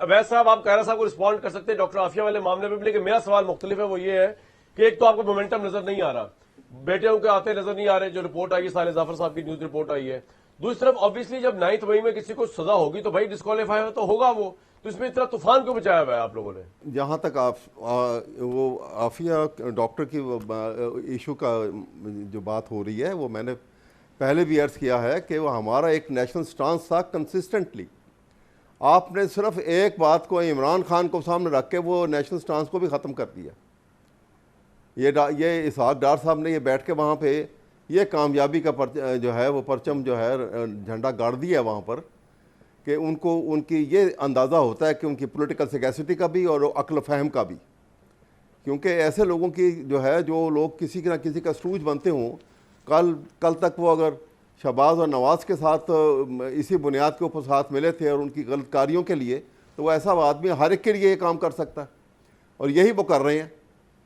अवैध साहब, आप कायरा साहब को रिस्पॉन्ड कर सकते हैं डॉक्टर आफिया वाले मामले में, लेकिन मेरा सवाल मुख्तलिफ है। वो ये है कि एक तो आपको मोमेंटम नजर नहीं आ रहा, बेटे के आते नजर नहीं आ रहे, जो रिपोर्ट आई है साले जाफर साहब की न्यूज रिपोर्ट आई है। दूसरी तरफ ऑब्वियसली जब 9 मई में किसी को सजा होगी तो भाई डिस्क्वालीफाई तो होगा वो, तो इसमें इतना तूफान क्यों बचाया हुआ है आप लोगों ने? जहाँ तक वो आफिया डॉक्टर की इशू का जो बात हो रही है, वो मैंने पहले भी अर्ज किया है कि वो हमारा एक नेशनल स्टांस था कंसिस्टेंटली। आपने सिर्फ एक बात को, इमरान खान को सामने रख के वो नेशनल स्टांस को भी ख़त्म कर दिया। ये इसहाक डार साहब ने ये बैठ के वहाँ पे ये कामयाबी का जो है वो परचम जो है झंडा गाड़ दिया वहाँ पर, कि उनको उनकी ये अंदाज़ा होता है कि उनकी पॉलिटिकल सगैसिटी का भी और अक्ल फ़हम का भी। क्योंकि ऐसे लोगों की जो है, जो लोग किसी ना किसी का स्टूज बनते हों, कल तक वो अगर शहबाज और नवाज़ के साथ इसी बुनियाद के ऊपर साथ मिले थे और उनकी गलत कारियों के लिए, तो वो ऐसा आदमी हर एक के लिए ये काम कर सकता है, और यही वो कर रहे हैं।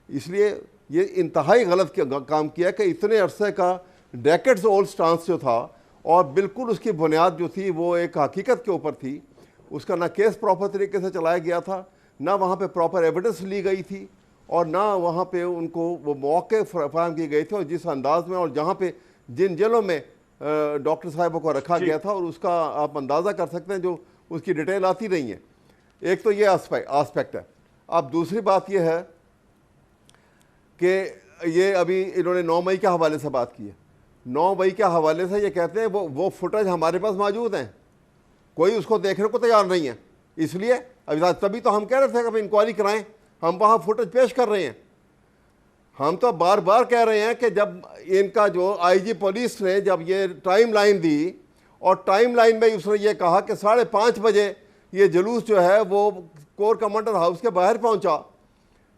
इसलिए ये इंतहाई गलत काम किया कि इतने अरसे का डेकेड्स ओल्ड स्टांस जो था, और बिल्कुल उसकी बुनियाद जो थी वो एक हकीकत के ऊपर थी, उसका ना केस प्रॉपर तरीके से चलाया गया था, ना वहाँ पे प्रॉपर एविडेंस ली गई थी, और ना वहाँ पे उनको वो मौके फराहम किए गए थे, और जिस अंदाज में और जहाँ पे जिन जेलों में डॉक्टर साहिबों को रखा गया था, और उसका आप अंदाज़ा कर सकते हैं, जो उसकी डिटेल आती नहीं है। एक तो ये आस्पेक्ट है। अब दूसरी बात यह है कि ये अभी इन्होंने 9 मई के हवाले से बात की है। 9 मई के हवाले से ये कहते हैं वो फुटेज हमारे पास मौजूद हैं, कोई उसको देखने को तैयार नहीं है। इसलिए अभी तभी तो हम कह रहे थे कि अब इंक्वायरी कराएं, हम वहाँ फुटेज पेश कर रहे हैं। हम तो बार बार कह रहे हैं कि जब इनका जो आईजी पुलिस ने जब ये टाइम लाइन दी, और टाइम लाइन में उसने ये कहा कि 5:30 बजे ये जुलूस जो है वो कोर कमांडर हाउस के बाहर पहुंचा,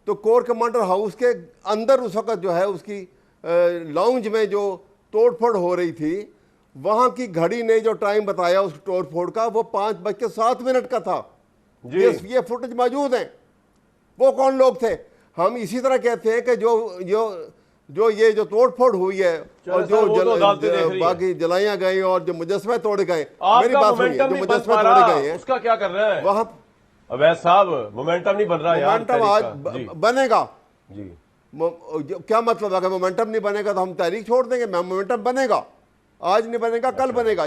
तो कोर कमांडर हाउस के अंदर उस वक़्त जो है उसकी लाउंज में जो तोड़फोड़ हो रही थी, वहाँ की घड़ी ने जो टाइम बताया उस तोड़फोड़ का, वो 5:07 का था। ये फुटेज मौजूद है। वो कौन लोग थे? हम इसी तरह कहते हैं कि जो ये जो तोड़फोड़ हुई है और जो बाकी जलाइयाँ गई और जो मुजस्मे तोड़े गए, मेरी बात सुनिए, जो मुजस्मे तोड़े गए हैं उसका क्या कर रहे हैं वहाँ? अवैध साहब, मोमेंटम नहीं बन रहा है। मोमेंटम आज बनेगा जी। क्या मतलब? अगर मोमेंटम नहीं बनेगा तो हम तहरीक छोड़ देंगे? मोमेंटम बनेगा, आज नहीं बनेगा कल बनेगा।